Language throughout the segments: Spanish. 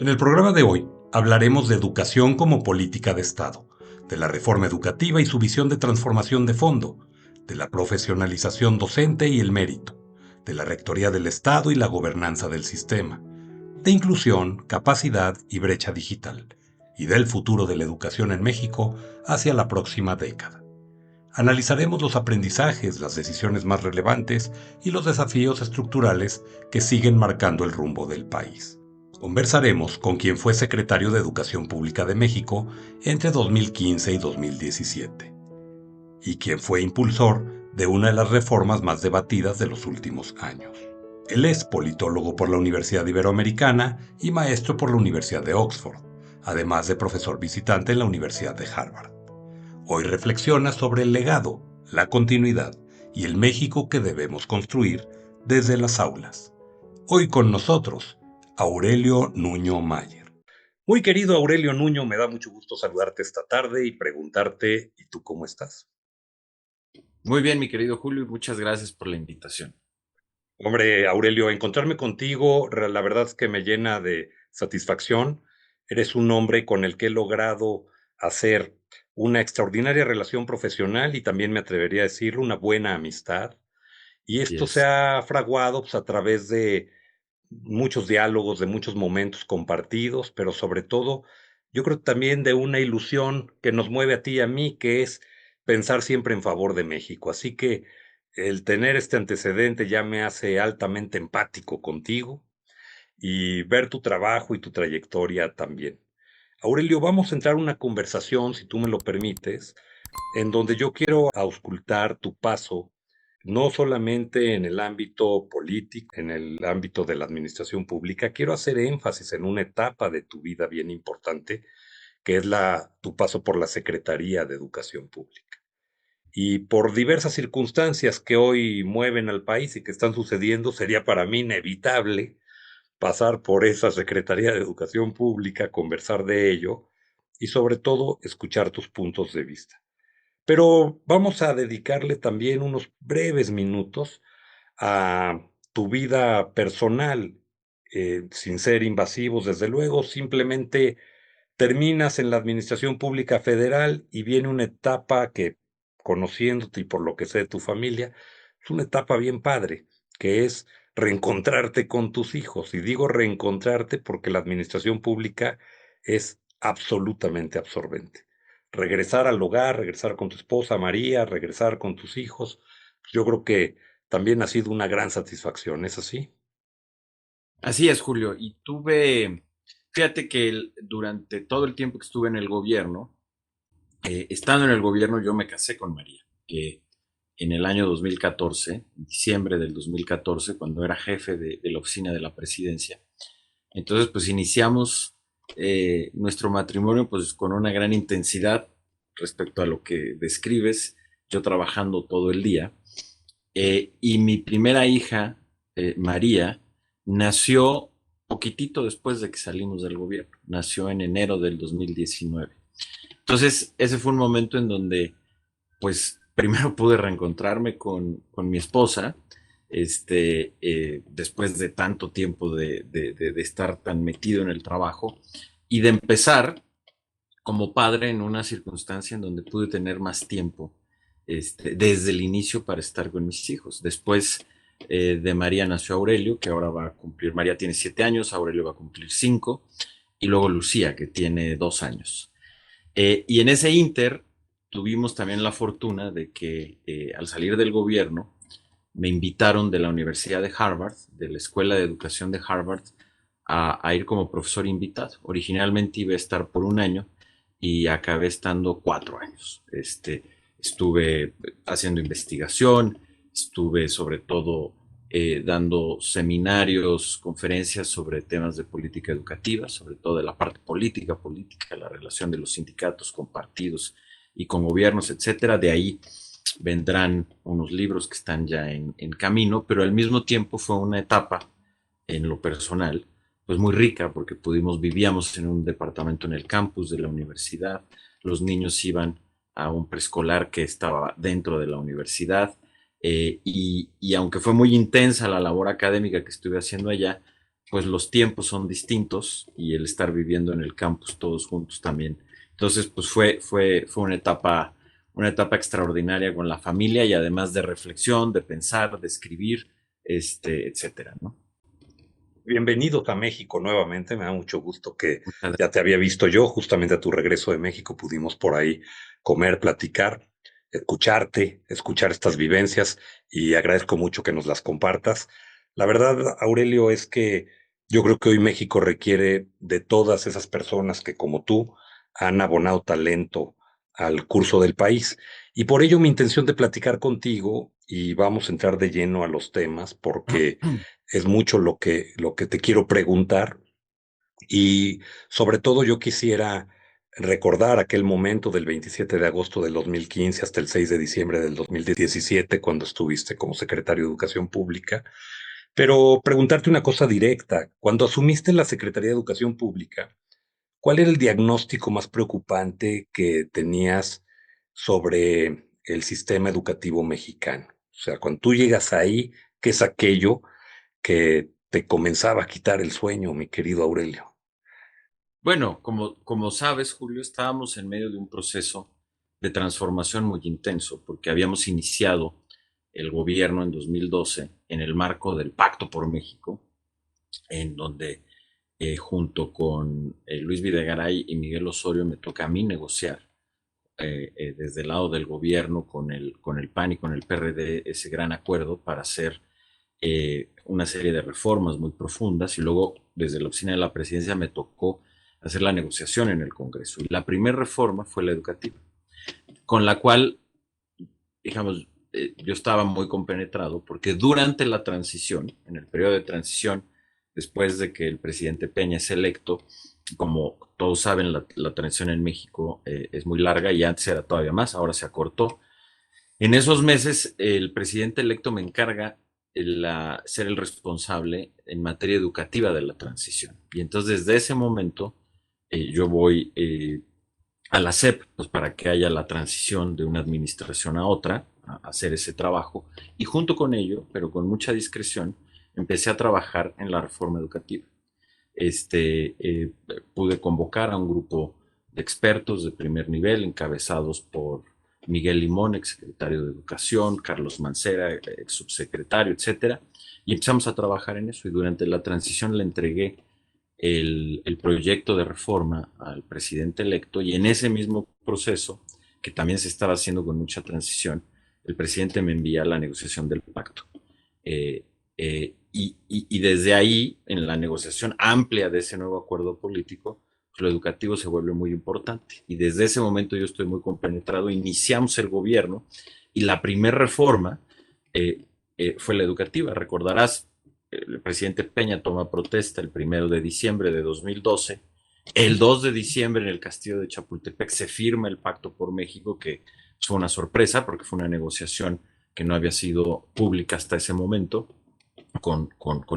En el programa de hoy hablaremos de educación como política de Estado, de la reforma educativa y su visión de transformación de fondo, de la profesionalización docente y el mérito, de la rectoría del Estado y la gobernanza del sistema, de inclusión, capacidad y brecha digital, y del futuro de la educación en México hacia la próxima década. Analizaremos los aprendizajes, las decisiones más relevantes y los desafíos estructurales que siguen marcando el rumbo del país. Conversaremos con quien fue secretario de Educación Pública de México entre 2015 y 2017, y quien fue impulsor de una de las reformas más debatidas de los últimos años. Él es politólogo por la Universidad Iberoamericana y maestro por la Universidad de Oxford, además de profesor visitante en la Universidad de Harvard. Hoy reflexiona sobre el legado, la continuidad y el México que debemos construir desde las aulas. Hoy con nosotros, Aurelio Nuño Mayer. Muy querido Aurelio Nuño, me da mucho gusto saludarte esta tarde y preguntarte, ¿y tú cómo estás? Muy bien, mi querido Julio, y muchas gracias por la invitación. Hombre, Aurelio, encontrarme contigo, la verdad es que me llena de satisfacción. Eres un hombre con el que he logrado hacer una extraordinaria relación profesional y también me atrevería a decirlo, una buena amistad. Y Y esto se es. ha fraguado pues, a través de muchos diálogos, de muchos momentos compartidos, pero sobre todo, yo creo también de una ilusión que nos mueve a ti y a mí, que es pensar siempre en favor de México. Así que el tener este antecedente ya me hace altamente empático contigo y ver tu trabajo y tu trayectoria también. Aurelio, vamos a entrar a una conversación, si tú me lo permites, en donde yo quiero auscultar tu paso, no solamente en el ámbito político, en el ámbito de la administración pública, quiero hacer énfasis en una etapa de tu vida bien importante, que es tu paso por la Secretaría de Educación Pública. Y por diversas circunstancias que hoy mueven al país y que están sucediendo, sería para mí inevitable pasar por esa Secretaría de Educación Pública, conversar de ello y sobre todo escuchar tus puntos de vista. Pero vamos a dedicarle también unos breves minutos a tu vida personal, sin ser invasivos, desde luego, simplemente terminas en la Administración Pública Federal y viene una etapa que, conociéndote y por lo que sé de tu familia, es una etapa bien padre, que es reencontrarte con tus hijos. Y digo reencontrarte porque la administración pública es absolutamente absorbente. Regresar al hogar, regresar con tu esposa María, regresar con tus hijos, yo creo que también ha sido una gran satisfacción, ¿es así? Así es, Julio. Fíjate que durante todo el tiempo que estuve en el gobierno, estando en el gobierno, yo me casé con María, en el año 2014, en diciembre del 2014, cuando era jefe de la oficina de la presidencia. Entonces, pues iniciamos nuestro matrimonio pues con una gran intensidad respecto a lo que describes, yo trabajando todo el día. Y mi primera hija, María, nació poquitito después de que salimos del gobierno. Nació en enero del 2019. Entonces, ese fue un momento en donde, pues, primero pude reencontrarme con mi esposa, después de tanto tiempo de estar tan metido en el trabajo y de empezar como padre en una circunstancia en donde pude tener más tiempo desde el inicio para estar con mis hijos. Después de María nació Aurelio, que ahora va a cumplir, María tiene 7 años, Aurelio va a cumplir 5, y luego Lucía, que tiene 2 años. Y en ese inter tuvimos también la fortuna de que al salir del gobierno me invitaron de la Universidad de Harvard, de la Escuela de Educación de Harvard, a ir como profesor invitado. Originalmente iba a estar por un año y acabé estando 4 años. Estuve haciendo investigación, estuve sobre todo dando seminarios, conferencias sobre temas de política educativa, sobre todo de la parte política, la relación de los sindicatos con partidos y con gobiernos, etcétera. De ahí vendrán unos libros que están ya en camino, pero al mismo tiempo fue una etapa en lo personal, pues muy rica, porque vivíamos en un departamento en el campus de la universidad, los niños iban a un preescolar que estaba dentro de la universidad, y aunque fue muy intensa la labor académica que estuve haciendo allá, pues los tiempos son distintos y el estar viviendo en el campus todos juntos también. Entonces, pues fue una etapa extraordinaria con la familia y además de reflexión, de pensar, de escribir, etcétera, ¿no? Bienvenidos a México nuevamente. Me da mucho gusto que Muchas ya te había visto yo. Justamente a tu regreso de México pudimos por ahí comer, platicar, escucharte, escuchar estas vivencias y agradezco mucho que nos las compartas. La verdad, Aurelio, es que yo creo que hoy México requiere de todas esas personas que como tú han abonado talento al curso del país. Y por ello mi intención de platicar contigo, y vamos a entrar de lleno a los temas porque gracias. es mucho lo que te quiero preguntar y sobre todo yo quisiera recordar aquel momento del 27 de agosto del 2015 hasta el 6 de diciembre del 2017 cuando estuviste como secretario de Educación Pública, pero preguntarte una cosa directa. Cuando asumiste la Secretaría de Educación Pública, ¿cuál era el diagnóstico más preocupante que tenías sobre el sistema educativo mexicano? O sea, cuando tú llegas ahí, ¿qué es aquello que te comenzaba a quitar el sueño, mi querido Aurelio? Bueno, como sabes, Julio, estábamos en medio de un proceso de transformación muy intenso, porque habíamos iniciado el gobierno en 2012 en el marco del Pacto por México, en donde junto con Luis Videgaray y Miguel Osorio me toca a mí negociar desde el lado del gobierno con el PAN y con el PRD ese gran acuerdo para hacer una serie de reformas muy profundas y luego desde la oficina de la presidencia me tocó hacer la negociación en el Congreso. Y la primera reforma fue la educativa, con la cual, digamos, yo estaba muy compenetrado porque durante la transición, en el periodo de transición, después de que el presidente Peña es electo, como todos saben, la transición en México es muy larga y antes era todavía más, ahora se acortó. En esos meses, el presidente electo me encarga ser el responsable en materia educativa de la transición. Y entonces, desde ese momento, yo voy a la SEP, pues para que haya la transición de una administración a otra, a hacer ese trabajo. Y junto con ello, pero con mucha discreción, empecé a trabajar en la reforma educativa. Pude convocar a un grupo de expertos de primer nivel, encabezados por Miguel Limón, exsecretario de Educación, Carlos Mancera, ex subsecretario, etcétera, y empezamos a trabajar en eso. Y durante la transición le entregué el proyecto de reforma al presidente electo, y en ese mismo proceso, que también se estaba haciendo con mucha transición, el presidente me envía la negociación del pacto. Y desde ahí, en la negociación amplia de ese nuevo acuerdo político, pues lo educativo se vuelve muy importante. Y desde ese momento yo estoy muy compenetrado. Iniciamos el gobierno y la primera reforma fue la educativa. Recordarás, el presidente Peña toma protesta el 1 de diciembre de 2012. El 2 de diciembre en el castillo de Chapultepec se firma el Pacto por México, que fue una sorpresa porque fue una negociación que no había sido pública hasta ese momento con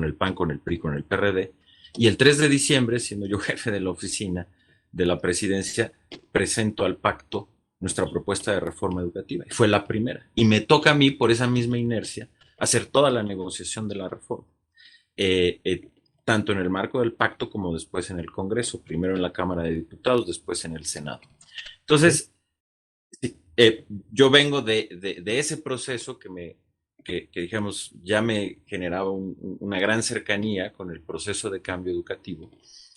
el PAN, con el PRI, con el PRD. Y el 3 de diciembre, siendo yo jefe de la oficina de la presidencia, presento al pacto nuestra propuesta de reforma educativa. Y fue la primera. Y me toca a mí, por esa misma inercia, hacer toda la negociación de la reforma. Eh, eh, Tanto en el marco del pacto como después en el Congreso, primero en la Cámara de Diputados, después en el Senado. ¿Sí? Entonces, yo vengo de ese proceso que, digamos, ya me generaba una gran cercanía con el proceso de cambio educativo.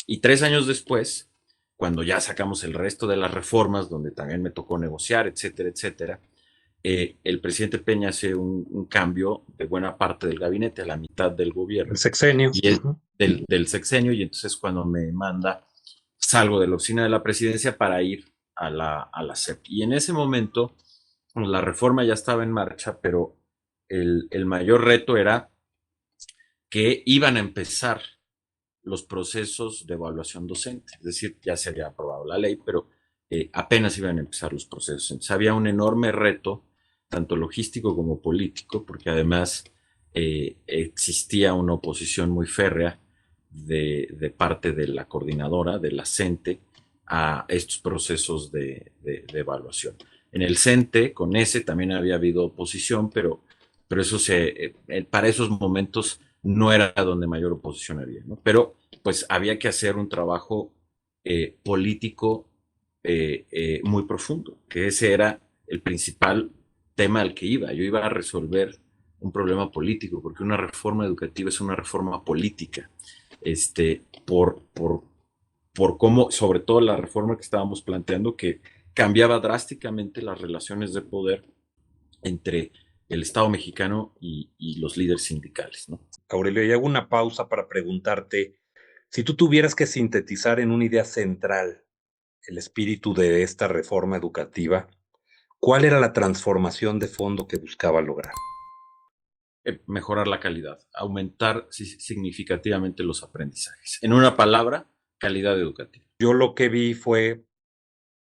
Y 3 años después, cuando ya sacamos el resto de las reformas, donde también me tocó negociar, etcétera, etcétera, el presidente Peña hace un cambio de buena parte del gabinete, a la mitad del El gobierno, sexenio. y es del sexenio, y entonces cuando me manda, salgo de la oficina de la presidencia para ir a la SEP. Y en ese momento, bueno, la reforma ya estaba en marcha, pero el mayor reto era que iban a empezar los procesos de evaluación docente. Es decir, ya se había aprobado la ley, pero apenas iban a empezar los procesos. Entonces había un enorme reto, tanto logístico como político, porque además existía una oposición muy férrea de parte de la coordinadora, de la CENTE, a estos procesos de evaluación. En el CENTE, con ese también había habido oposición, pero eso para esos momentos no era donde mayor oposición había, ¿no? Pero pues había que hacer un trabajo político muy profundo, que ese era el principal tema al que iba. Yo iba a resolver un problema político, porque una reforma educativa es una reforma política, por cómo, sobre todo la reforma que estábamos planteando, que cambiaba drásticamente las relaciones de poder entre el Estado mexicano y los líderes sindicales, ¿no? Aurelio, y hago una pausa para preguntarte, si tú tuvieras que sintetizar en una idea central el espíritu de esta reforma educativa, ¿cuál era la transformación de fondo que buscaba lograr? Mejorar la calidad, aumentar significativamente los aprendizajes. En una palabra, calidad educativa. Yo lo que vi fue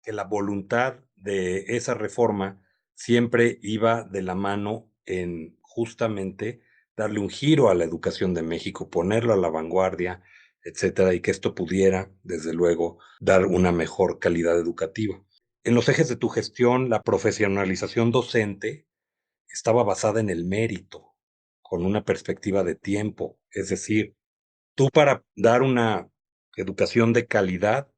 que la voluntad de esa reforma siempre iba de la mano en justamente darle un giro a la educación de México, ponerlo a la vanguardia, etcétera, y que esto pudiera, desde luego, dar una mejor calidad educativa. En los ejes de tu gestión, la profesionalización docente estaba basada en el mérito, con una perspectiva de tiempo, es decir, tú para dar una educación de calidad,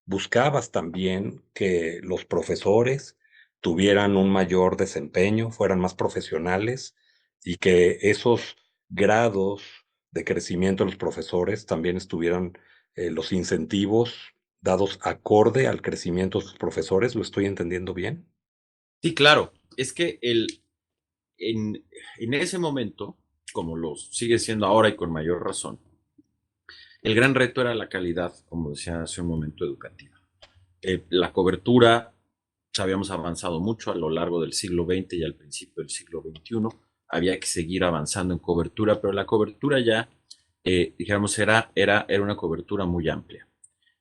buscabas también que los profesores tuvieran un mayor desempeño, fueran más profesionales y que esos grados de crecimiento de los profesores también estuvieran los incentivos dados acorde al crecimiento de sus profesores. ¿Lo estoy entendiendo bien? Sí, claro, es que en ese momento, como lo sigue siendo ahora y con mayor razón, el gran reto era la calidad, como decía hace un momento, educativa. La cobertura, habíamos avanzado mucho a lo largo del siglo XX y al principio del siglo XXI. Había que seguir avanzando en cobertura, pero la cobertura ya, dijéramos, era una cobertura muy amplia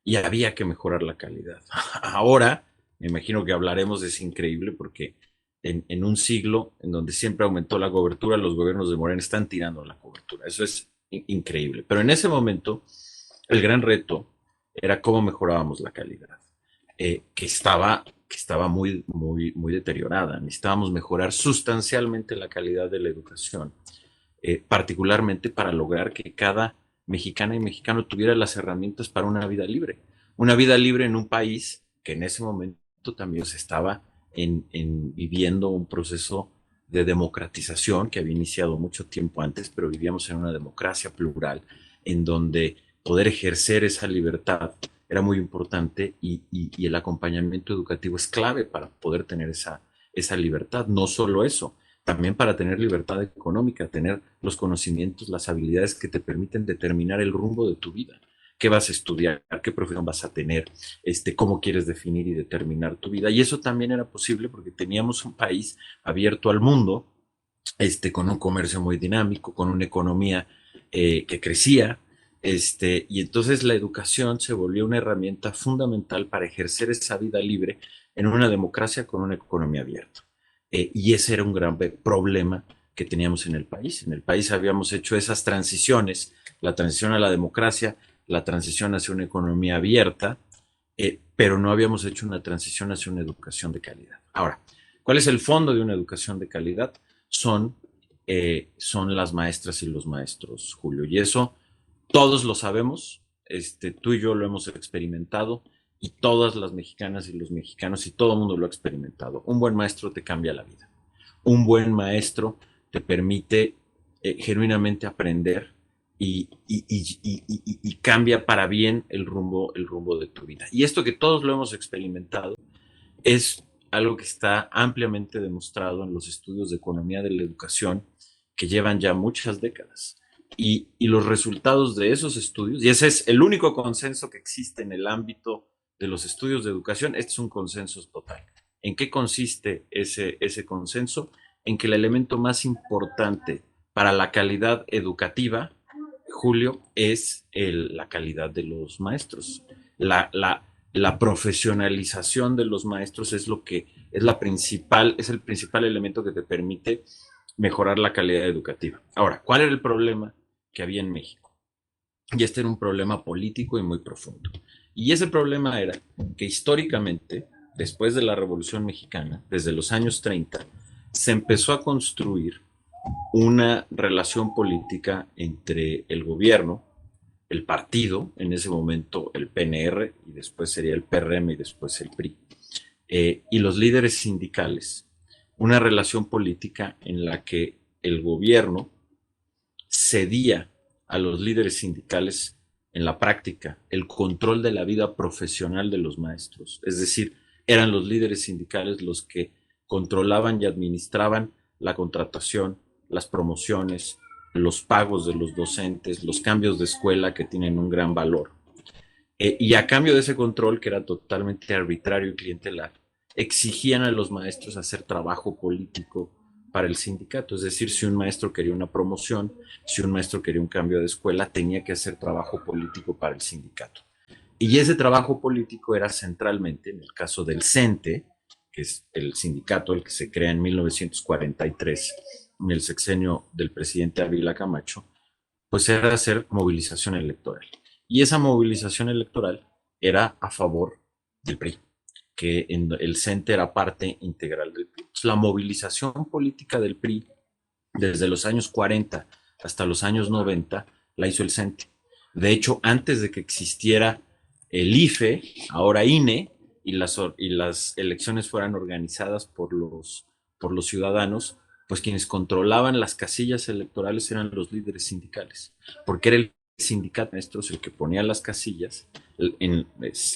y había que mejorar la calidad. Ahora, me imagino que hablaremos de eso increíble porque en un siglo en donde siempre aumentó la cobertura, los gobiernos de Morena están tirando la cobertura. Eso es increíble. Pero en ese momento, el gran reto era cómo mejorábamos la calidad, que estaba muy deteriorada. Necesitábamos mejorar sustancialmente la calidad de la educación, particularmente para lograr que cada mexicana y mexicano tuviera las herramientas para una vida libre en un país que en ese momento también se estaba viviendo un proceso de democratización que había iniciado mucho tiempo antes, pero vivíamos en una democracia plural en donde poder ejercer esa libertad era muy importante y el acompañamiento educativo es clave para poder tener esa libertad. No solo eso, también para tener libertad económica, tener los conocimientos, las habilidades que te permiten determinar el rumbo de tu vida. ¿Qué vas a estudiar? ¿Qué profesión vas a tener? ¿Cómo quieres definir y determinar tu vida? Y eso también era posible porque teníamos un país abierto al mundo, con un comercio muy dinámico, con una economía que crecía, y entonces la educación se volvió una herramienta fundamental para ejercer esa vida libre en una democracia con una economía abierta. Y ese era un gran problema que teníamos en el país. En el país habíamos hecho esas transiciones, la transición a la democracia, la transición hacia una economía abierta, pero no habíamos hecho una transición hacia una educación de calidad. Ahora, ¿cuál es el fondo de una educación de calidad? Son las maestras y los maestros, Julio. Y eso todos lo sabemos, tú y yo lo hemos experimentado y todas las mexicanas y los mexicanos y todo el mundo lo ha experimentado. Un buen maestro te cambia la vida. Un buen maestro te permite genuinamente aprender y cambia para bien el rumbo de tu vida. Y esto que todos lo hemos experimentado es algo que está ampliamente demostrado en los estudios de economía de la educación que llevan ya muchas décadas. Y los resultados de esos estudios, y ese es el único consenso que existe en el ámbito de los estudios de educación, este es un consenso total. ¿En qué consiste ese consenso? En que el elemento más importante para la calidad educativa, Julio, es la calidad de los maestros. La profesionalización de los maestros es lo que es el principal elemento que te permite mejorar la calidad educativa. Ahora, ¿cuál era el problema que había en México? Y este era un problema político y muy profundo. Y ese problema era que históricamente, después de la Revolución Mexicana, desde los años 30, se empezó a construir una relación política entre el gobierno, el partido, en ese momento el PNR, y después sería el PRM y después el PRI, y los líderes sindicales, una relación política en la que el gobierno cedía a los líderes sindicales en la práctica el control de la vida profesional de los maestros. Es decir, eran los líderes sindicales los que controlaban y administraban la contratación, las promociones, los pagos de los docentes, los cambios de escuela que tienen un gran valor. Y a cambio de ese control, que era totalmente arbitrario y clientelar, exigían a los maestros hacer trabajo político para el sindicato. Es decir, si un maestro quería una promoción, si un maestro quería un cambio de escuela, tenía que hacer trabajo político para el sindicato. Y ese trabajo político era centralmente, en el caso del CENTE, que es el sindicato el que se crea en 1943, en el sexenio del presidente Ávila Camacho, pues era hacer movilización electoral. Y esa movilización electoral era a favor del PRI, que en el CENTE era parte integral del PRI. Entonces, la movilización política del PRI desde los años 40 hasta los años 90 la hizo el CENTE. De hecho, antes de que existiera el IFE, ahora INE, y las elecciones fueran organizadas por los ciudadanos, pues quienes controlaban las casillas electorales eran los líderes sindicales, porque era el sindicato de maestros el que ponía las casillas,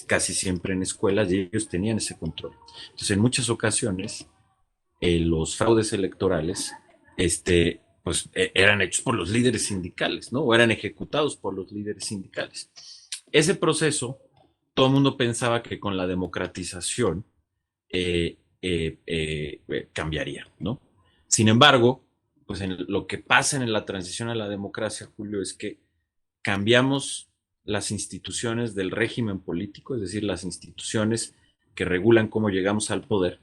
casi siempre en escuelas, y ellos tenían ese control. Entonces, en muchas ocasiones, los fraudes electorales, pues eran hechos por los líderes sindicales, ¿no? O eran ejecutados por los líderes sindicales. Ese proceso, todo el mundo pensaba que con la democratización cambiaría, ¿no? Sin embargo, pues lo que pasa en la transición a la democracia, Julio, es que cambiamos las instituciones del régimen político, es decir, las instituciones que regulan cómo llegamos al poder,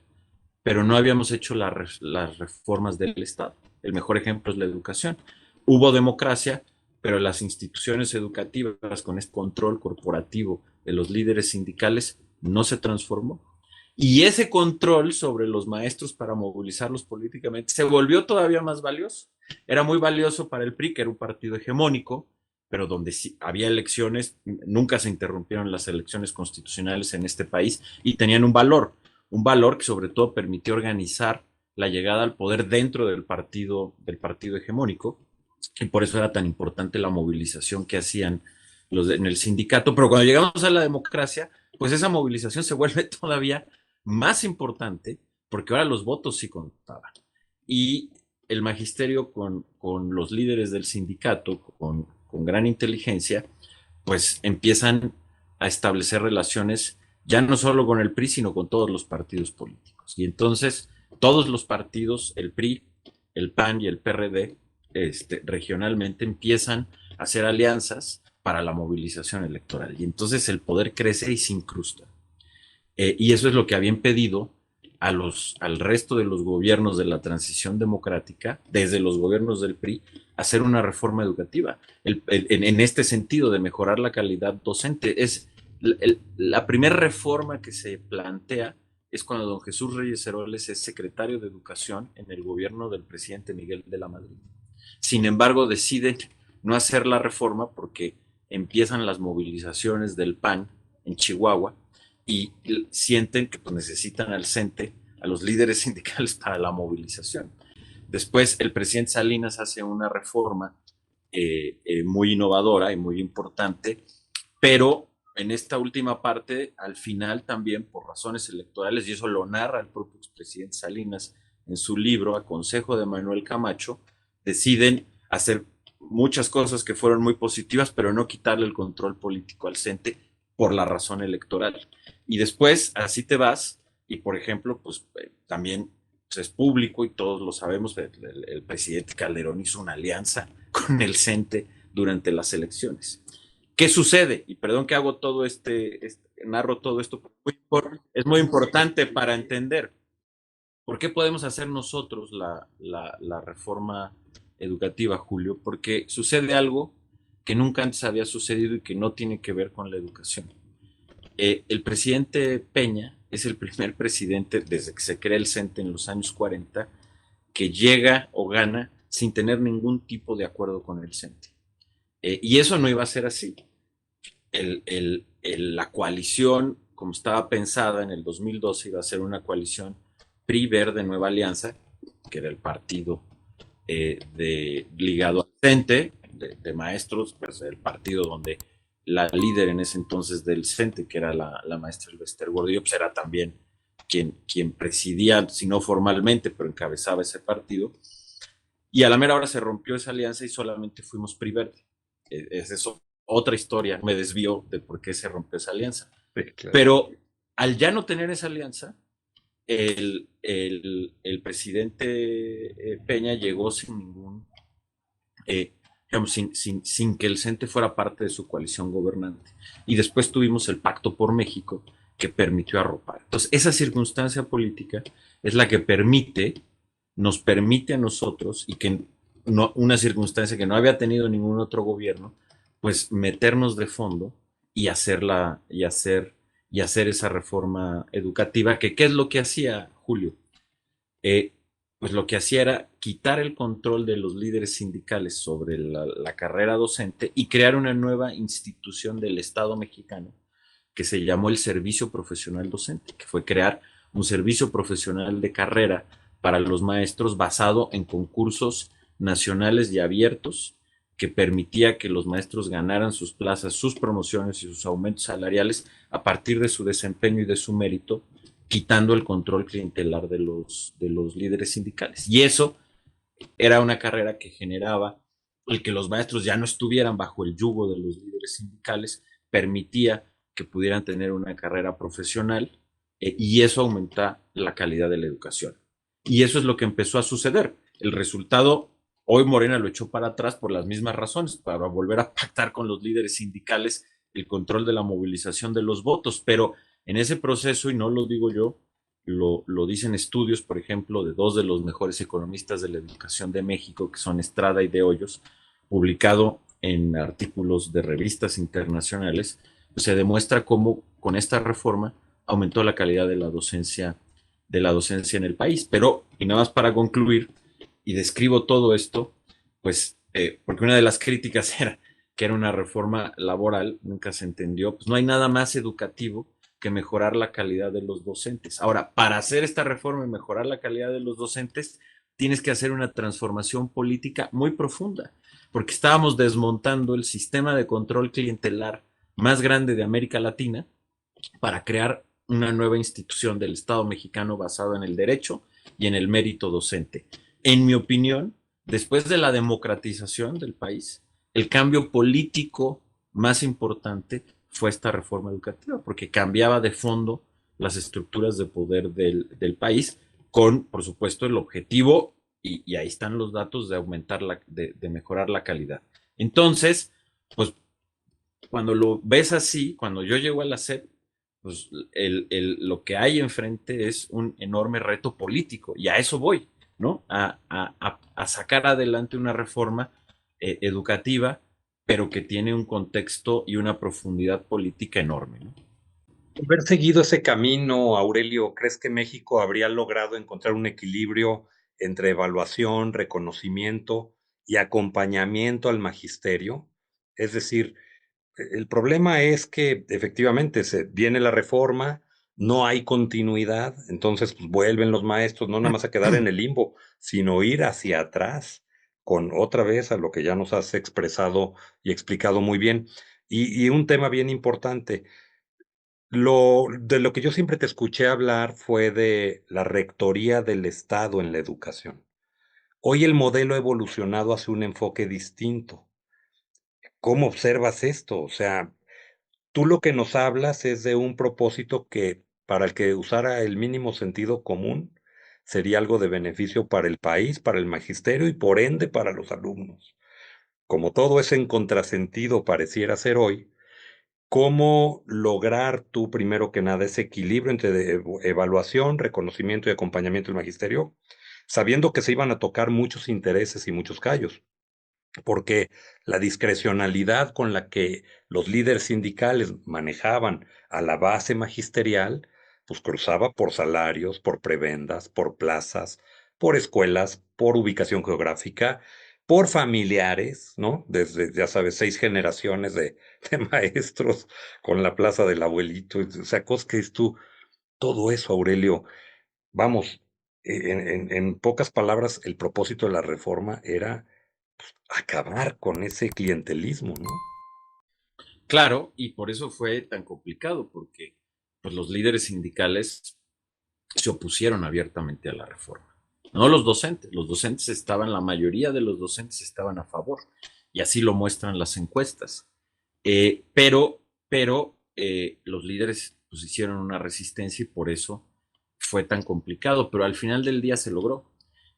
pero no habíamos hecho las reformas del Estado. El mejor ejemplo es la educación. Hubo democracia, pero las instituciones educativas con este control corporativo de los líderes sindicales no se transformó. Y ese control sobre los maestros para movilizarlos políticamente se volvió todavía más valioso. Era muy valioso para el PRI, que era un partido hegemónico, pero donde sí había elecciones, nunca se interrumpieron las elecciones constitucionales en este país y tenían un valor que sobre todo permitió organizar la llegada al poder dentro del partido hegemónico, y por eso era tan importante la movilización que hacían en el sindicato. Pero cuando llegamos a la democracia, pues esa movilización se vuelve todavía más importante, porque ahora los votos sí contaban. Y el magisterio con los líderes del sindicato, con gran inteligencia, pues empiezan a establecer relaciones ya no solo con el PRI, sino con todos los partidos políticos. Y entonces todos los partidos, el PRI, el PAN y el PRD, regionalmente empiezan a hacer alianzas para la movilización electoral. Y entonces el poder crece y se incrusta. Y eso es lo que habían pedido al resto de los gobiernos de la transición democrática, desde los gobiernos del PRI, hacer una reforma educativa, en este sentido de mejorar la calidad docente. La primera reforma que se plantea es cuando don Jesús Reyes Heroles es secretario de Educación en el gobierno del presidente Miguel de la Madrid. Sin embargo, decide no hacer la reforma porque empiezan las movilizaciones del PAN en Chihuahua y sienten que pues, necesitan al CENTE, a los líderes sindicales para la movilización. Después el presidente Salinas hace una reforma muy innovadora y muy importante, pero en esta última parte, al final también por razones electorales, y eso lo narra el propio expresidente Salinas en su libro A Consejo de Manuel Camacho, deciden hacer muchas cosas que fueron muy positivas, pero no quitarle el control político al CENTE por la razón electoral. Y después así te vas y, por ejemplo, pues también pues, es público y todos lo sabemos, el presidente Calderón hizo una alianza con el CENTE durante las elecciones. ¿Qué sucede? Y perdón que hago todo narro todo esto, es muy importante para entender por qué podemos hacer nosotros la reforma educativa, Julio, porque sucede algo que nunca antes había sucedido y que no tiene que ver con la educación. El presidente Peña es el primer presidente desde que se crea el CENTE en los años 40 que llega o gana sin tener ningún tipo de acuerdo con el CENTE. Y eso no iba a ser así. La coalición, como estaba pensada en el 2012, iba a ser una coalición PRI-Verde Nueva Alianza, que era el partido ligado al CENTE, de maestros, pues el partido donde la líder en ese entonces del CENTE, que era la maestra Elvester Gordillo, pues era también quien presidía, si no formalmente, pero encabezaba ese partido. Y a la mera hora se rompió esa alianza y solamente fuimos PRI Verde. Es eso, otra historia, me desvió de por qué se rompió esa alianza. Sí, claro. Pero al ya no tener esa alianza, el presidente Peña llegó sin ningún, digamos, sin que el CENTE fuera parte de su coalición gobernante. Y después tuvimos el Pacto por México que permitió arropar. Entonces, esa circunstancia política es la que nos permite a nosotros, y que no, una circunstancia que no había tenido ningún otro gobierno, pues meternos de fondo y hacer esa reforma educativa, que ¿qué es lo que hacía Julio? eh, pues lo que hacía era quitar el control de los líderes sindicales sobre la carrera docente y crear una nueva institución del Estado mexicano que se llamó el Servicio Profesional Docente, que fue crear un servicio profesional de carrera para los maestros basado en concursos nacionales y abiertos que permitía que los maestros ganaran sus plazas, sus promociones y sus aumentos salariales a partir de su desempeño y de su mérito, quitando el control clientelar de los líderes sindicales. Y eso era una carrera que generaba el que los maestros ya no estuvieran bajo el yugo de los líderes sindicales, permitía que pudieran tener una carrera profesional, y eso aumenta la calidad de la educación. Y eso es lo que empezó a suceder. El resultado, hoy Morena lo echó para atrás por las mismas razones, para volver a pactar con los líderes sindicales el control de la movilización de los votos, pero en ese proceso, y no lo digo yo, lo dicen estudios, por ejemplo, de dos de los mejores economistas de la educación de México, que son Estrada y de Hoyos, publicado en artículos de revistas internacionales, pues se demuestra cómo con esta reforma aumentó la calidad de la docencia en el país. Pero, y nada más para concluir, y describo todo esto, pues, porque una de las críticas era que era una reforma laboral, nunca se entendió, pues no hay nada más educativo que mejorar la calidad de los docentes. Ahora, para hacer esta reforma y mejorar la calidad de los docentes, tienes que hacer una transformación política muy profunda, porque estábamos desmontando el sistema de control clientelar más grande de América Latina para crear una nueva institución del Estado mexicano basada en el derecho y en el mérito docente. En mi opinión, después de la democratización del país, el cambio político más importante fue esta reforma educativa, porque cambiaba de fondo las estructuras de poder del país, con, por supuesto, el objetivo, y ahí están los datos, de mejorar la calidad. Entonces, pues cuando lo ves así, cuando yo llego a la SEP, pues lo que hay enfrente es un enorme reto político, y a eso voy, ¿no? A sacar adelante una reforma educativa, pero que tiene un contexto y una profundidad política enorme, ¿no? Haber seguido ese camino, Aurelio, ¿crees que México habría logrado encontrar un equilibrio entre evaluación, reconocimiento y acompañamiento al magisterio? Es decir, el problema es que efectivamente se viene la reforma, no hay continuidad, entonces pues, vuelven los maestros no nada más a quedar en el limbo, sino ir hacia atrás con otra vez a lo que ya nos has expresado y explicado muy bien. Y un tema bien importante. De lo que yo siempre te escuché hablar fue de la rectoría del Estado en la educación. Hoy el modelo ha evolucionado hacia un enfoque distinto. ¿Cómo observas esto? O sea, tú lo que nos hablas es de un propósito que, para el que usara el mínimo sentido común, sería algo de beneficio para el país, para el magisterio y por ende para los alumnos. Como todo es en contrasentido pareciera ser hoy, ¿cómo lograr tú, primero que nada, ese equilibrio entre evaluación, reconocimiento y acompañamiento del magisterio, sabiendo que se iban a tocar muchos intereses y muchos callos? Porque la discrecionalidad con la que los líderes sindicales manejaban a la base magisterial, pues cruzaba por salarios, por prebendas, por plazas, por escuelas, por ubicación geográfica, por familiares, ¿no? Desde, ya sabes, 6 generaciones de maestros con la plaza del abuelito, o sea, cosas que es tú, todo eso, Aurelio, vamos, en pocas palabras, el propósito de la reforma era acabar con ese clientelismo, ¿no? Claro, y por eso fue tan complicado, porque pues, los líderes sindicales se opusieron abiertamente a la reforma. No los docentes estaban, la mayoría de los docentes estaban a favor, y así lo muestran las encuestas. Pero los líderes pues, hicieron una resistencia y por eso fue tan complicado, pero al final del día se logró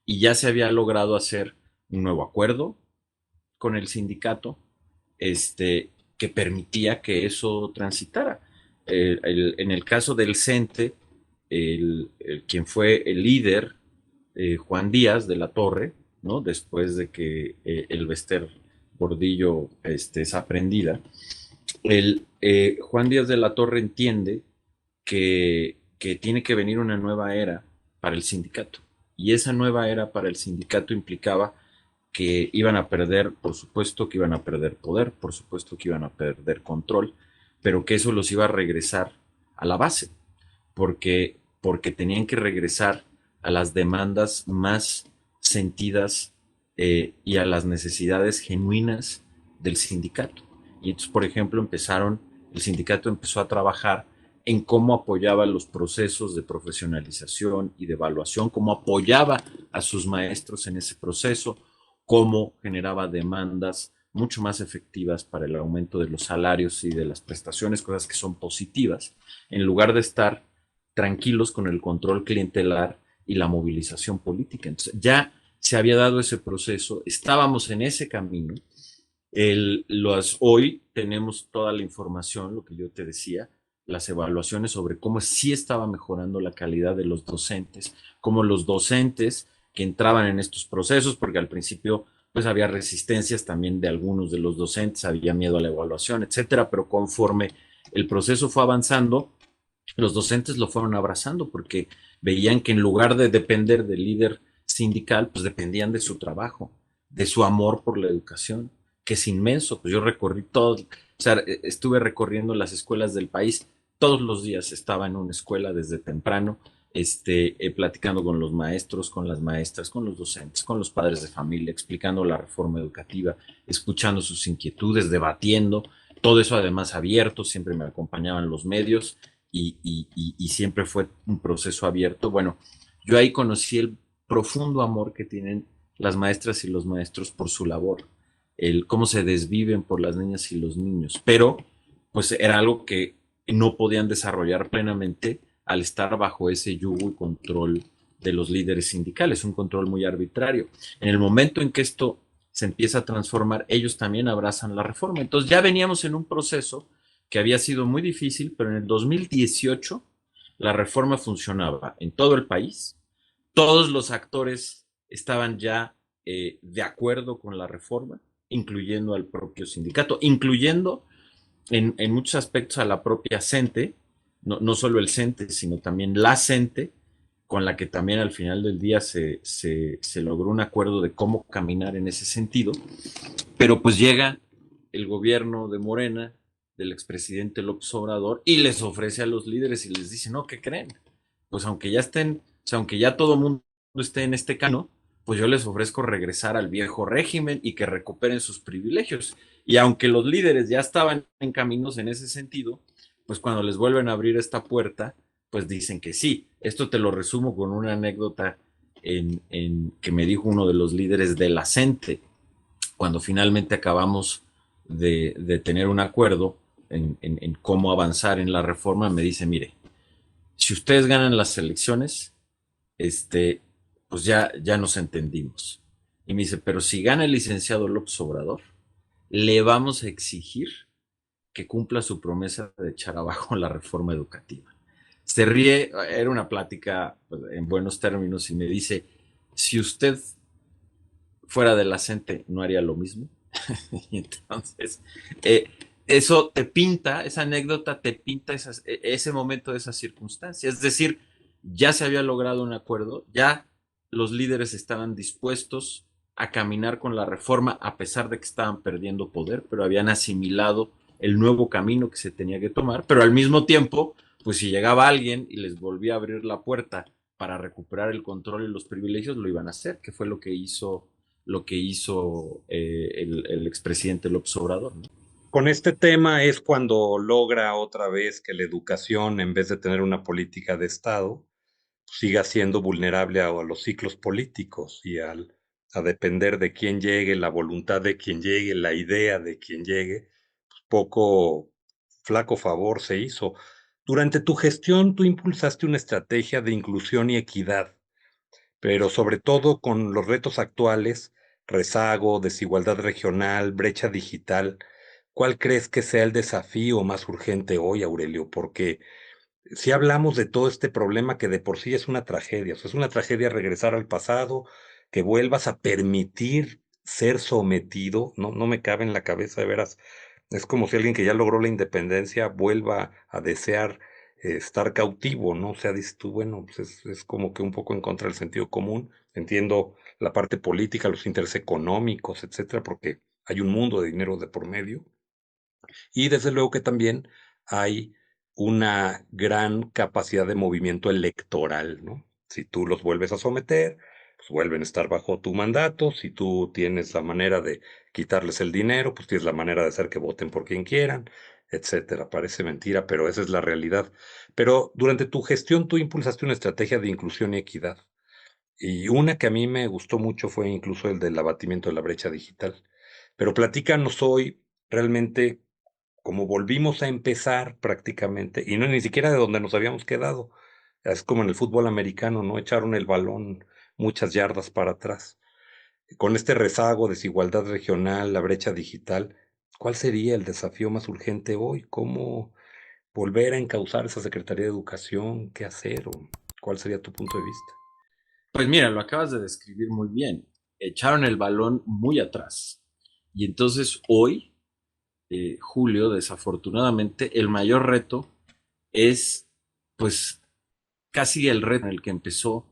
y ya se había logrado hacer un nuevo acuerdo con el sindicato que permitía que eso transitara. En el caso del CENTE, quien fue el líder, Juan Díaz de la Torre, ¿no? Después de que el Bester Gordillo es aprendida, Juan Díaz de la Torre entiende que tiene que venir una nueva era para el sindicato. Y esa nueva era para el sindicato implicaba que iban a perder, por supuesto que iban a perder poder, por supuesto que iban a perder control, pero que eso los iba a regresar a la base, porque tenían que regresar a las demandas más sentidas y a las necesidades genuinas del sindicato. Y entonces, por ejemplo, el sindicato empezó a trabajar en cómo apoyaba los procesos de profesionalización y de evaluación, cómo apoyaba a sus maestros en ese proceso, cómo generaba demandas mucho más efectivas para el aumento de los salarios y de las prestaciones, cosas que son positivas, en lugar de estar tranquilos con el control clientelar y la movilización política. Entonces, ya se había dado ese proceso, estábamos en ese camino. Hoy tenemos toda la información, lo que yo te decía, las evaluaciones sobre cómo sí estaba mejorando la calidad de los docentes, cómo los docentes que entraban en estos procesos, porque al principio pues había resistencias también de algunos de los docentes, había miedo a la evaluación, etcétera, pero conforme el proceso fue avanzando, los docentes lo fueron abrazando porque veían que en lugar de depender del líder sindical, pues dependían de su trabajo, de su amor por la educación, que es inmenso. Pues yo recorrí todo, o sea, estuve recorriendo las escuelas del país, todos los días estaba en una escuela desde temprano, platicando con los maestros, con las maestras, con los docentes, con los padres de familia, explicando la reforma educativa, escuchando sus inquietudes, debatiendo, todo eso además abierto, siempre me acompañaban los medios y siempre fue un proceso abierto. Bueno, yo ahí conocí el profundo amor que tienen las maestras y los maestros por su labor, el cómo se desviven por las niñas y los niños, pero pues era algo que no podían desarrollar plenamente al estar bajo ese yugo y control de los líderes sindicales, un control muy arbitrario. En el momento en que esto se empieza a transformar, ellos también abrazan la reforma. Entonces ya veníamos en un proceso que había sido muy difícil, pero en el 2018 la reforma funcionaba en todo el país, todos los actores estaban ya de acuerdo con la reforma, incluyendo al propio sindicato, incluyendo en muchos aspectos a la propia CENTE, no solo el CENTE, sino también la CENTE, con la que también al final del día se logró un acuerdo de cómo caminar en ese sentido, pero pues llega el gobierno de Morena, del expresidente López Obrador, y les ofrece a los líderes y les dice, no, ¿qué creen? Pues aunque ya estén, o sea, aunque ya todo el mundo esté en este cano, pues yo les ofrezco regresar al viejo régimen y que recuperen sus privilegios. Y aunque los líderes ya estaban en caminos en ese sentido, pues cuando les vuelven a abrir esta puerta, pues dicen que sí. Esto te lo resumo con una anécdota que me dijo uno de los líderes de la CENTE, cuando finalmente acabamos de tener un acuerdo en cómo avanzar en la reforma, me dice, mire, si ustedes ganan las elecciones, pues ya nos entendimos. Y me dice, pero si gana el licenciado López Obrador, le vamos a exigir que cumpla su promesa de echar abajo la reforma educativa. Se ríe, era una plática pues, en buenos términos y me dice, si usted fuera de la CENTE no haría lo mismo. Y entonces, eso te pinta, esa anécdota te pinta ese momento de esa circunstancia. Es decir, ya se había logrado un acuerdo, ya los líderes estaban dispuestos a caminar con la reforma a pesar de que estaban perdiendo poder, pero habían asimilado el nuevo camino que se tenía que tomar, pero al mismo tiempo, pues si llegaba alguien y les volvía a abrir la puerta para recuperar el control y los privilegios, lo iban a hacer, que fue lo que hizo el expresidente López Obrador, ¿no? Con este tema es cuando logra otra vez que la educación, en vez de tener una política de Estado, siga siendo vulnerable a los ciclos políticos y a depender de quién llegue, la voluntad de quien llegue, la idea de quien llegue, pues poco flaco favor se hizo. Durante tu gestión, tú impulsaste una estrategia de inclusión y equidad, pero sobre todo con los retos actuales, rezago, desigualdad regional, brecha digital. ¿Cuál crees que sea el desafío más urgente hoy, Aurelio? Porque si hablamos de todo este problema que de por sí es una tragedia, o sea, es una tragedia regresar al pasado, que vuelvas a permitir ser sometido, no, no me cabe en la cabeza de veras, es como si alguien que ya logró la independencia vuelva a desear estar cautivo, ¿no? O sea, dices tú, bueno, pues es como que un poco en contra del sentido común, entiendo la parte política, los intereses económicos, etcétera, porque hay un mundo de dinero de por medio, y desde luego que también hay una gran capacidad de movimiento electoral, ¿no? Si tú los vuelves a someter, pues vuelven a estar bajo tu mandato. Si tú tienes la manera de quitarles el dinero, pues tienes la manera de hacer que voten por quien quieran, etcétera. Parece mentira, pero esa es la realidad. Pero durante tu gestión tú impulsaste una estrategia de inclusión y equidad. Y una que a mí me gustó mucho fue incluso el del abatimiento de la brecha digital. Pero platícanos hoy realmente como volvimos a empezar prácticamente, y no ni siquiera de donde nos habíamos quedado. Es como en el fútbol americano, ¿no? Echaron el balón muchas yardas para atrás. Con este rezago, desigualdad regional, la brecha digital, ¿cuál sería el desafío más urgente hoy? ¿Cómo volver a encauzar esa Secretaría de Educación? ¿Qué hacer? ¿O cuál sería tu punto de vista? Pues mira, lo acabas de describir muy bien. Echaron el balón muy atrás. Y entonces hoy, Julio, desafortunadamente, el mayor reto es, pues, casi el reto en el que empezó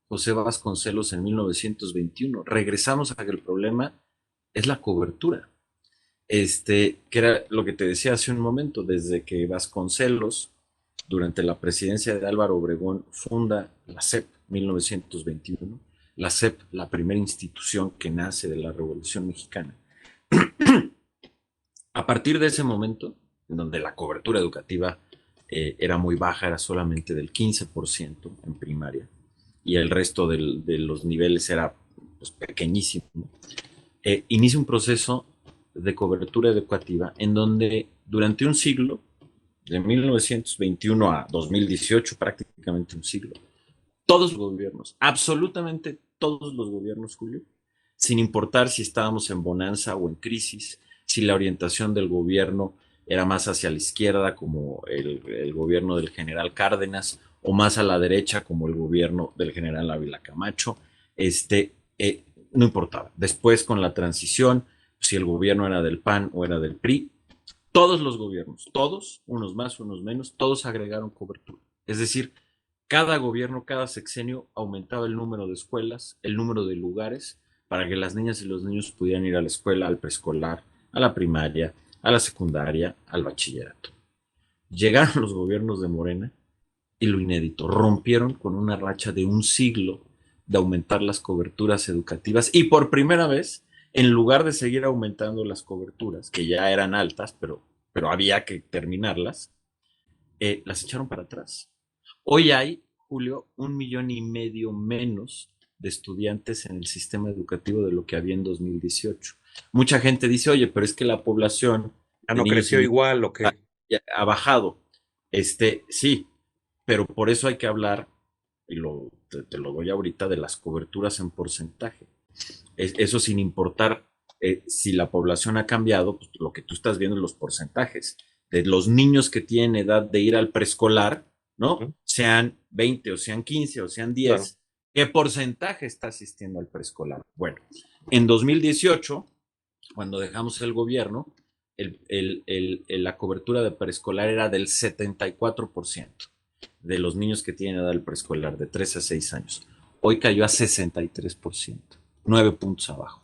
José Vasconcelos en 1921. Regresamos a que el problema es la cobertura. Que era lo que te decía hace un momento, desde que Vasconcelos, durante la presidencia de Álvaro Obregón, funda la SEP 1921, la SEP, la primera institución que nace de la Revolución Mexicana. A partir de ese momento, en donde la cobertura educativa era muy baja, era solamente del 15% en primaria, y el resto de los niveles era pues, pequeñísimo, inicia un proceso de cobertura educativa en donde durante un siglo, de 1921 a 2018, prácticamente un siglo, todos los gobiernos, absolutamente todos los gobiernos, Julio, sin importar si estábamos en bonanza o en crisis, si la orientación del gobierno era más hacia la izquierda, como el gobierno del general Cárdenas, o más a la derecha, como el gobierno del general Ávila Camacho, no importaba. Después, con la transición, si el gobierno era del PAN o era del PRI, todos los gobiernos, todos, unos más, unos menos, todos agregaron cobertura. Es decir, cada gobierno, cada sexenio aumentaba el número de escuelas, el número de lugares para que las niñas y los niños pudieran ir a la escuela, al preescolar, a la primaria, a la secundaria, al bachillerato. Llegaron los gobiernos de Morena y lo inédito, rompieron con una racha de un siglo de aumentar las coberturas educativas y por primera vez, en lugar de seguir aumentando las coberturas, que ya eran altas, pero había que terminarlas, las echaron para atrás. Hoy hay, Julio, 1,5 millones menos de estudiantes en el sistema educativo de lo que había en 2018. Mucha gente dice, oye, pero es que la población ¿Ya de no niños y creció niñas igual o qué? ha bajado. Sí, pero por eso hay que hablar, y te lo doy ahorita, de las coberturas en porcentaje. Eso sin importar si la población ha cambiado, pues lo que tú estás viendo es los porcentajes de los niños que tienen edad de ir al preescolar, ¿no? ¿Mm? Sean 20 o sean 15 o sean Claro. 10, ¿qué porcentaje está asistiendo al preescolar? Bueno, en 2018, cuando dejamos el gobierno, la cobertura de preescolar era del 74% de los niños que tienen edad del preescolar, de 3 a 6 años. hoy cayó a 63%, 9 puntos abajo.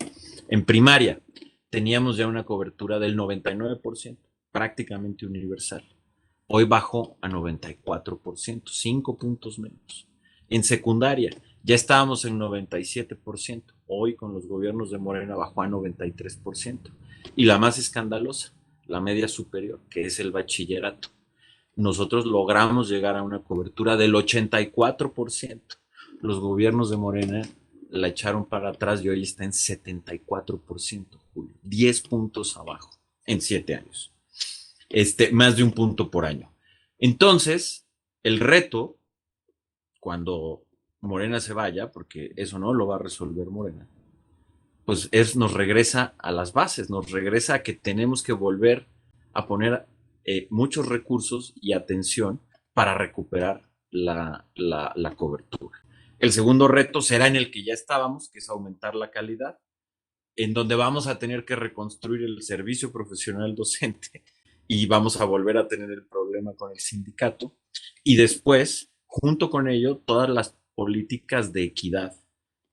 En primaria teníamos ya una cobertura del 99%, prácticamente universal. Hoy bajó a 94%, 5 puntos menos. En secundaria ya estábamos en 97%, hoy con los gobiernos de Morena bajó a 93%. Y la más escandalosa, la media superior, que es el bachillerato. Nosotros logramos llegar a una cobertura del 84%. Los gobiernos de Morena la echaron para atrás y hoy está en 74%, Julio. 10 puntos abajo en 7 años. Más de un punto por año. Entonces, el reto, cuando Morena se vaya, porque eso no lo va a resolver Morena, pues nos regresa a las bases, nos regresa a que tenemos que volver a poner muchos recursos y atención para recuperar la cobertura. El segundo reto será en el que ya estábamos, que es aumentar la calidad, en donde vamos a tener que reconstruir el servicio profesional docente y vamos a volver a tener el problema con el sindicato. Y después, junto con ello, todas las políticas de equidad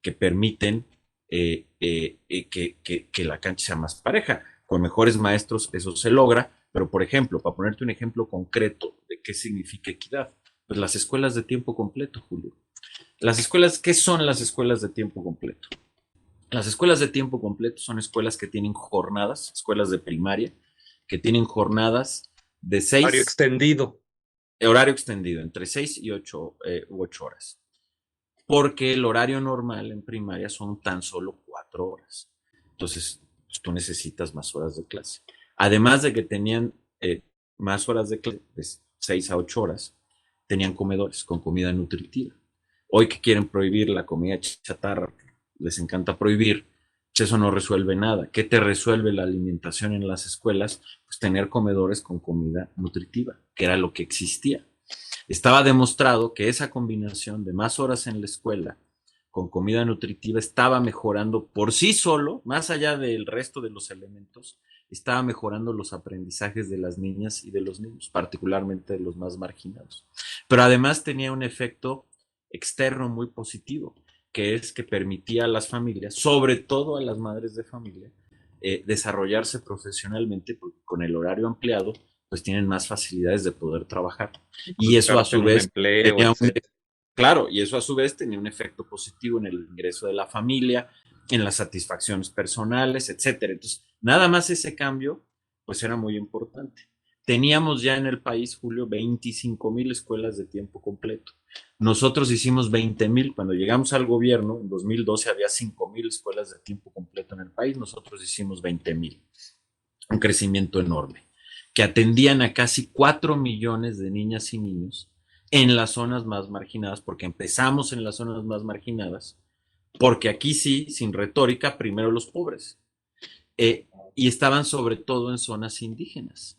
que permiten que la cancha sea más pareja. Con mejores maestros eso se logra, pero por ejemplo, para ponerte un ejemplo concreto de qué significa equidad, pues las escuelas de tiempo completo, Julio. Las escuelas, ¿qué son las escuelas de tiempo completo? Las escuelas de tiempo completo son escuelas que tienen jornadas, escuelas de primaria, que tienen jornadas de Horario 6, extendido. horario extendido, entre 6 y 8 horas. Porque el horario normal en primaria son tan solo 4 horas. Entonces, pues, tú necesitas más horas de clase. Además de que tenían más horas de clase, de 6 a 8 horas, tenían comedores con comida nutritiva. Hoy que quieren prohibir la comida chatarra, les encanta prohibir, pues eso no resuelve nada. ¿Qué te resuelve la alimentación en las escuelas? Pues tener comedores con comida nutritiva, que era lo que existía. Estaba demostrado que esa combinación de más horas en la escuela con comida nutritiva estaba mejorando por sí solo, más allá del resto de los elementos, estaba mejorando los aprendizajes de las niñas y de los niños, particularmente de los más marginados. Pero además tenía un efecto externo muy positivo, que es que permitía a las familias, sobre todo a las madres de familia, desarrollarse profesionalmente, porque con el horario ampliado, pues tienen más facilidades de poder trabajar. Y eso a Buscarse su en un vez empleo, tenía un, etcétera. claro, y eso a su vez tenía un efecto positivo en el ingreso de la familia, en las satisfacciones personales, etcétera. Entonces, nada más ese cambio, pues era muy importante. Teníamos ya en el país, Julio, 25,000 escuelas de tiempo completo. Nosotros hicimos 20,000. Cuando llegamos al gobierno, en 2012 había 5,000 escuelas de tiempo completo en el país. Nosotros hicimos 20,000. Un crecimiento enorme, que atendían a casi 4 millones de niñas y niños en las zonas más marginadas, porque empezamos en las zonas más marginadas, porque aquí sí, sin retórica, primero los pobres. Y estaban sobre todo en zonas indígenas.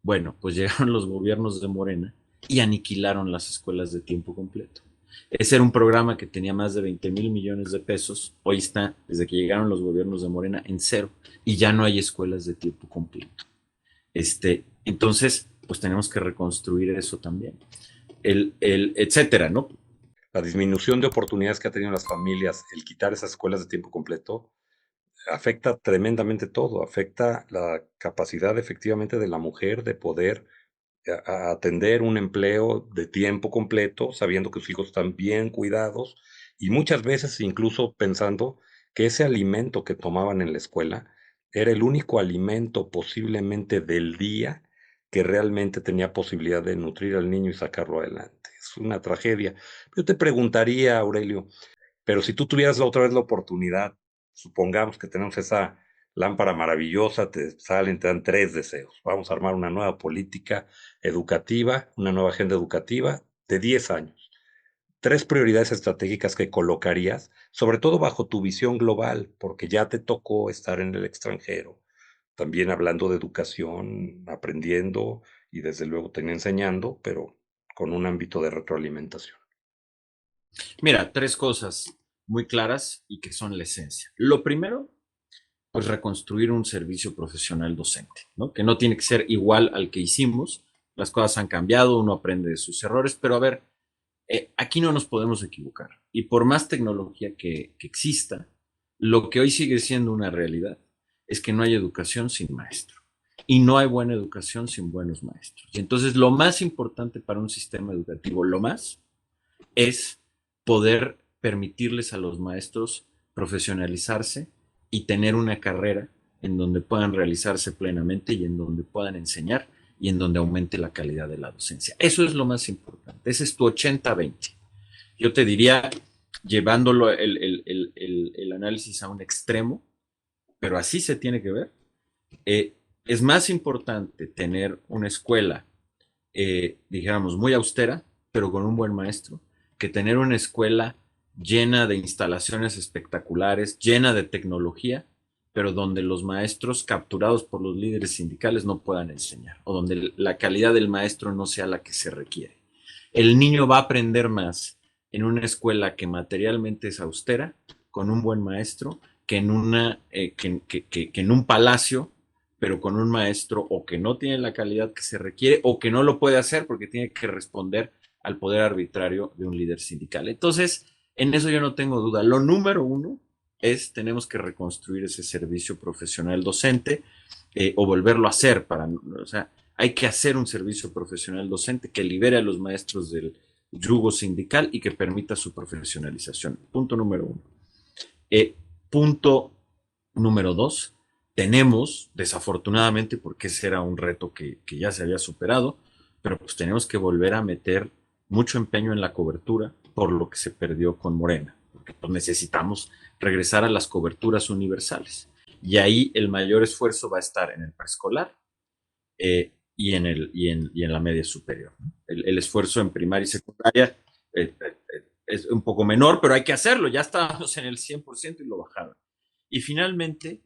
Bueno, pues llegaron los gobiernos de Morena y aniquilaron las escuelas de tiempo completo. Ese era un programa que tenía más de 20,000 millones de pesos. Hoy está, desde que llegaron los gobiernos de Morena, en cero. Y ya no hay escuelas de tiempo completo. Entonces, pues tenemos que reconstruir eso también. Etcétera, ¿no? La disminución de oportunidades que ha tenido las familias, el quitar esas escuelas de tiempo completo, afecta tremendamente todo, afecta la capacidad efectivamente de la mujer de poder atender un empleo de tiempo completo, sabiendo que sus hijos están bien cuidados y muchas veces incluso pensando que ese alimento que tomaban en la escuela era el único alimento posiblemente del día que realmente tenía posibilidad de nutrir al niño y sacarlo adelante. Es una tragedia. Yo te preguntaría, Aurelio, pero si tú tuvieras la otra vez la oportunidad, supongamos que tenemos esa lámpara maravillosa, te salen, te dan 3 deseos. Vamos a armar una nueva política educativa, una nueva agenda educativa de 10 años. 3 prioridades estratégicas que colocarías, sobre todo bajo tu visión global, porque ya te tocó estar en el extranjero, también hablando de educación, aprendiendo y desde luego también enseñando, pero con un ámbito de retroalimentación. Mira, 3 cosas muy claras y que son la esencia. Lo primero, pues reconstruir un servicio profesional docente, ¿no? Que no tiene que ser igual al que hicimos. Las cosas han cambiado, uno aprende de sus errores, pero a ver, Aquí no nos podemos equivocar. Y por más tecnología que exista, lo que hoy sigue siendo una realidad es que no hay educación sin maestro. Y no hay buena educación sin buenos maestros. Y entonces lo más importante para un sistema educativo, lo más, es poder permitirles a los maestros profesionalizarse y tener una carrera en donde puedan realizarse plenamente y en donde puedan enseñar y en donde aumente la calidad de la docencia. Eso es lo más importante. Ese es tu 80-20. Yo te diría, llevándolo el análisis a un extremo, pero así se tiene que ver, es más importante tener una escuela, dijéramos, muy austera, pero con un buen maestro, que tener una escuela llena de instalaciones espectaculares, llena de tecnología, pero donde los maestros capturados por los líderes sindicales no puedan enseñar, o donde la calidad del maestro no sea la que se requiere. El niño va a aprender más en una escuela que materialmente es austera, con un buen maestro, que en, que en un palacio, pero con un maestro o que no tiene la calidad que se requiere o que no lo puede hacer porque tiene que responder al poder arbitrario de un líder sindical. Entonces, en eso yo no tengo duda. Lo número uno es tenemos que reconstruir ese servicio profesional docente, o volverlo a hacer para, o sea, hay que hacer un servicio profesional docente que libere a los maestros del yugo sindical y que permita su profesionalización. Punto número uno. Punto número dos, tenemos, desafortunadamente, porque ese era un reto que ya se había superado, pero pues tenemos que volver a meter mucho empeño en la cobertura por lo que se perdió con Morena, porque pues necesitamos regresar a las coberturas universales. Y ahí el mayor esfuerzo va a estar en el preescolar, y en la media superior. El esfuerzo en primaria y secundaria es un poco menor, pero hay que hacerlo. Ya estábamos en el 100% y lo bajaron. Y finalmente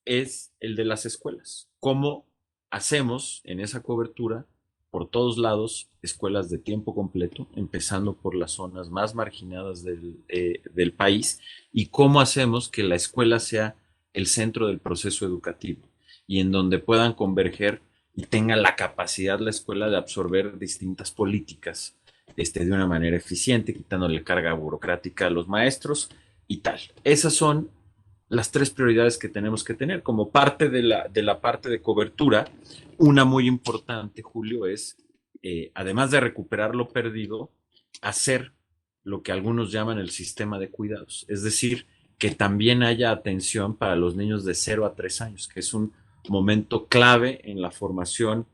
es el de las escuelas. ¿Cómo hacemos en esa cobertura por todos lados escuelas de tiempo completo, empezando por las zonas más marginadas del país? ¿Y cómo hacemos que la escuela sea el centro del proceso educativo y en donde puedan converger y tenga la capacidad la escuela de absorber distintas políticas, de una manera eficiente, quitándole carga burocrática a los maestros y tal? Esas son las tres prioridades que tenemos que tener como parte de la parte de cobertura. Una muy importante, Julio, es, además de recuperar lo perdido, hacer lo que algunos llaman el sistema de cuidados, es decir, que también haya atención para los niños de 0 a 3 años, que es un momento clave en la formación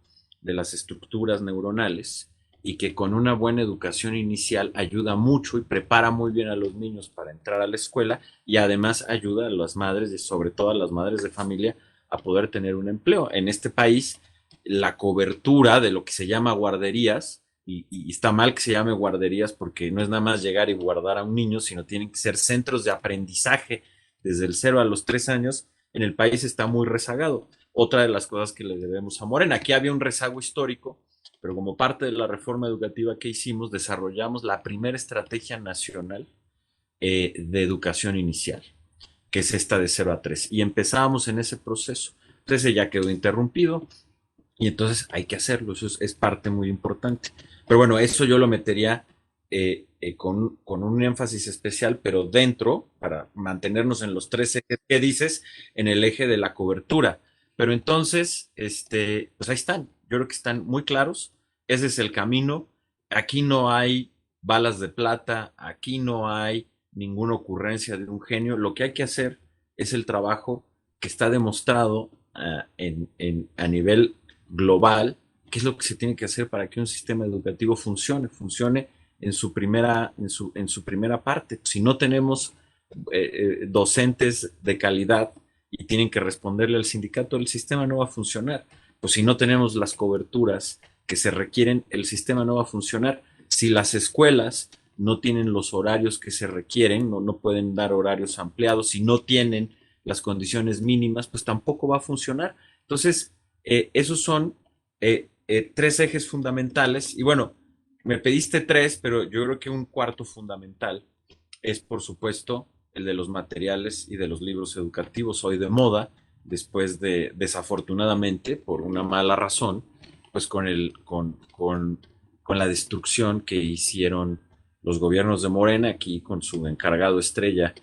de las estructuras neuronales y que con una buena educación inicial ayuda mucho y prepara muy bien a los niños para entrar a la escuela, y además ayuda a las madres, y sobre todo a las madres de familia, a poder tener un empleo. En este país, la cobertura de lo que se llama guarderías, y está mal que se llame guarderías porque no es nada más llegar y guardar a un niño, sino tienen que ser centros de aprendizaje desde el 0 a los 3 años, en el país está muy rezagado. Otra de las cosas que le debemos a Morena, aquí había un rezago histórico, pero como parte de la reforma educativa que hicimos, desarrollamos la primera estrategia nacional, de educación inicial, que es esta de 0 a 3. Y empezábamos en ese proceso. Entonces ya quedó interrumpido y entonces hay que hacerlo. Eso es parte muy importante. Pero bueno, eso yo lo metería, con un énfasis especial, pero dentro, para mantenernos en los tres ejes que dices, en el eje de la cobertura. Pero entonces, pues ahí están. Yo creo que están muy claros. Ese es el camino. Aquí no hay balas de plata, aquí no hay ninguna ocurrencia de un genio. Lo que hay que hacer es el trabajo que está demostrado, a nivel global, qué es lo que se tiene que hacer para que un sistema educativo funcione en su primera parte. Si no tenemos, docentes de calidad y tienen que responderle al sindicato, el sistema no va a funcionar. Pues si no tenemos las coberturas que se requieren, el sistema no va a funcionar. Si las escuelas no tienen los horarios que se requieren, no pueden dar horarios ampliados, si no tienen las condiciones mínimas, pues tampoco va a funcionar. Entonces, esos son, tres ejes fundamentales. Y bueno, me pediste tres, pero yo creo que un cuarto fundamental es, por supuesto, el de los materiales y de los libros educativos, hoy de moda, después de, desafortunadamente, por una mala razón, pues con la destrucción que hicieron, los gobiernos de Morena, aquí con su encargado estrella,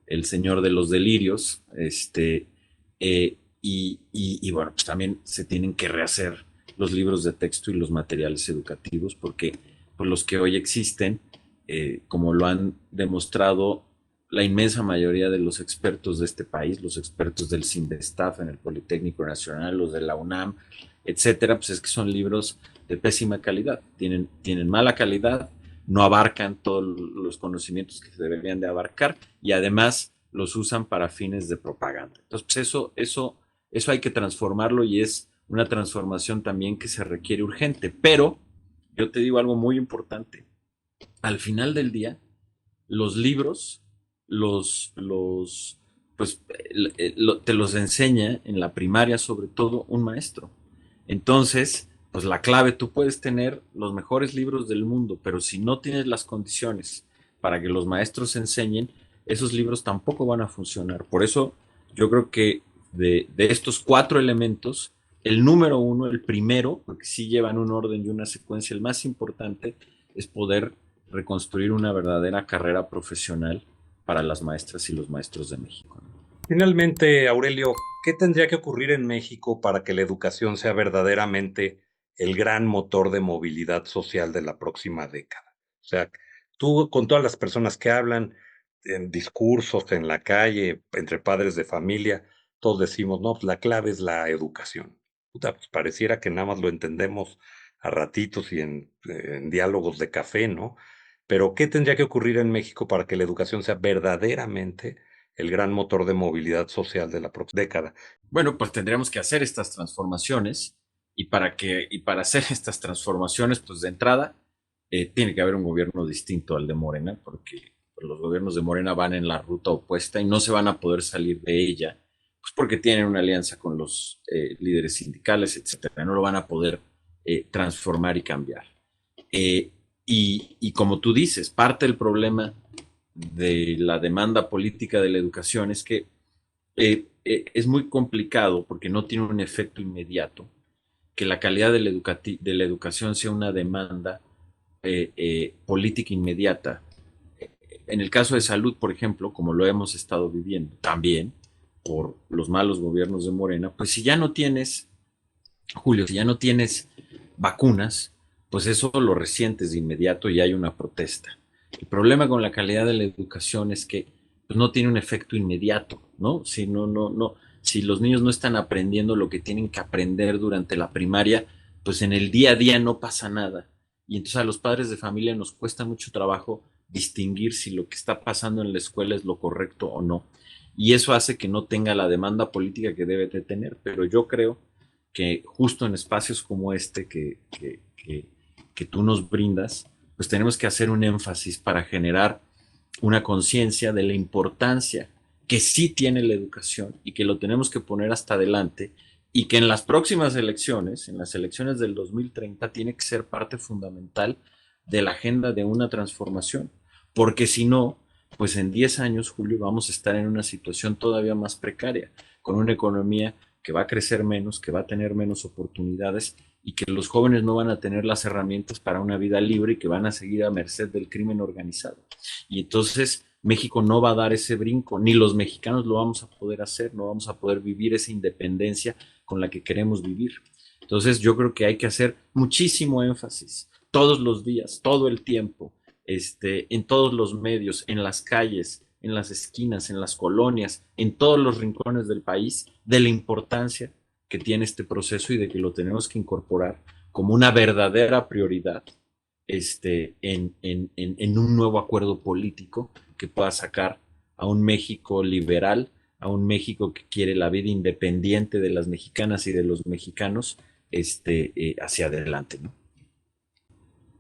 el señor de los delirios, y bueno, pues también se tienen que rehacer los libros de texto y los materiales educativos, porque pues, los que hoy existen, como lo han demostrado la inmensa mayoría de los expertos de este país, los expertos del CINVESTAF en el Politécnico Nacional, los de la UNAM, etcétera, pues es que son libros de pésima calidad, tienen mala calidad, no abarcan todos los conocimientos que se deberían de abarcar y además los usan para fines de propaganda. Entonces, pues eso hay que transformarlo y es una transformación también que se requiere urgente. Pero yo te digo algo muy importante. Al final del día, los libros, pues te los enseña en la primaria sobre todo un maestro. Entonces, pues la clave, tú puedes tener los mejores libros del mundo, pero si no tienes las condiciones para que los maestros enseñen, esos libros tampoco van a funcionar. Por eso yo creo que de estos cuatro elementos, el número uno, el primero, porque sí llevan un orden y una secuencia, el más importante es poder reconstruir una verdadera carrera profesional para las maestras y los maestros de México. Finalmente, Aurelio, ¿qué tendría que ocurrir en México para que la educación sea verdaderamente el gran motor de movilidad social de la próxima década? O sea, tú con todas las personas que hablan en discursos, en la calle, entre padres de familia, todos decimos, no, pues la clave es la educación. Puta, pues pareciera que nada más lo entendemos a ratitos y en diálogos de café, ¿no? Pero ¿qué tendría que ocurrir en México para que la educación sea verdaderamente el gran motor de movilidad social de la próxima década? Bueno, pues tendríamos que hacer estas transformaciones y para hacer estas transformaciones, pues de entrada, tiene que haber un gobierno distinto al de Morena, porque pues, los gobiernos de Morena van en la ruta opuesta y no se van a poder salir de ella, pues porque tienen una alianza con los líderes sindicales, etcétera. No lo van a poder transformar y cambiar. Eh, y como tú dices, parte del problema de la demanda política de la educación es que es muy complicado porque no tiene un efecto inmediato, que la calidad de la educación sea una demanda política inmediata. En el caso de salud, por ejemplo, como lo hemos estado viviendo también por los malos gobiernos de Morena, pues si ya no tienes, Julio, si ya no tienes vacunas, pues eso lo resientes de inmediato y hay una protesta. El problema con la calidad de la educación es que pues, no tiene un efecto inmediato, ¿no? Si los niños no están aprendiendo lo que tienen que aprender durante la primaria, pues en el día a día no pasa nada. Y entonces a los padres de familia nos cuesta mucho trabajo distinguir si lo que está pasando en la escuela es lo correcto o no. Y eso hace que no tenga la demanda política que debe de tener. Pero yo creo que justo en espacios como este que tú nos brindas, pues tenemos que hacer un énfasis para generar una conciencia de la importancia que sí tiene la educación y que lo tenemos que poner hasta adelante y que en las próximas elecciones, en las elecciones del 2030, tiene que ser parte fundamental de la agenda de una transformación, porque si no, pues en 10 años, Julio, vamos a estar en una situación todavía más precaria, con una economía que va a crecer menos, que va a tener menos oportunidades y que los jóvenes no van a tener las herramientas para una vida libre y que van a seguir a merced del crimen organizado. Y entonces México no va a dar ese brinco, ni los mexicanos lo vamos a poder hacer, no vamos a poder vivir esa independencia con la que queremos vivir. Entonces yo creo que hay que hacer muchísimo énfasis todos los días, todo el tiempo, en todos los medios, en las calles, en las esquinas, en las colonias, en todos los rincones del país, de la importancia que tiene este proceso y de que lo tenemos que incorporar como una verdadera prioridad en un nuevo acuerdo político que pueda sacar a un México liberal, a un México que quiere la vida independiente de las mexicanas y de los mexicanos hacia adelante, ¿no?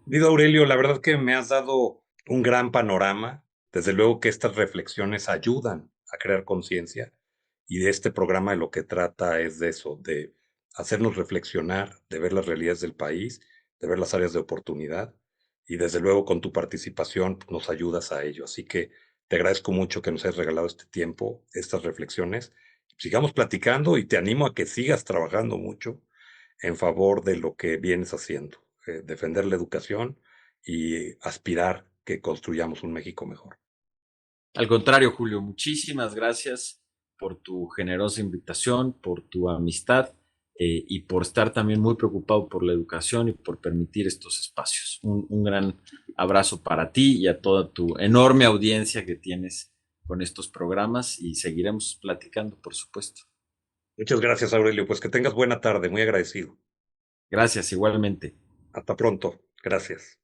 Dido Aurelio, la verdad que me has dado un gran panorama. Desde luego que estas reflexiones ayudan a crear conciencia y de este programa de lo que trata es de eso, de hacernos reflexionar, de ver las realidades del país, de ver las áreas de oportunidad y desde luego con tu participación nos ayudas a ello. Así que te agradezco mucho que nos hayas regalado este tiempo, estas reflexiones. Sigamos platicando y te animo a que sigas trabajando mucho en favor de lo que vienes haciendo, defender la educación y aspirar que construyamos un México mejor. Al contrario, Julio, muchísimas gracias por tu generosa invitación, por tu amistad y por estar también muy preocupado por la educación y por permitir estos espacios. Un gran abrazo para ti y a toda tu enorme audiencia que tienes con estos programas y seguiremos platicando, por supuesto. Muchas gracias, Aurelio. Pues que tengas buena tarde, muy agradecido. Gracias, igualmente. Hasta pronto. Gracias.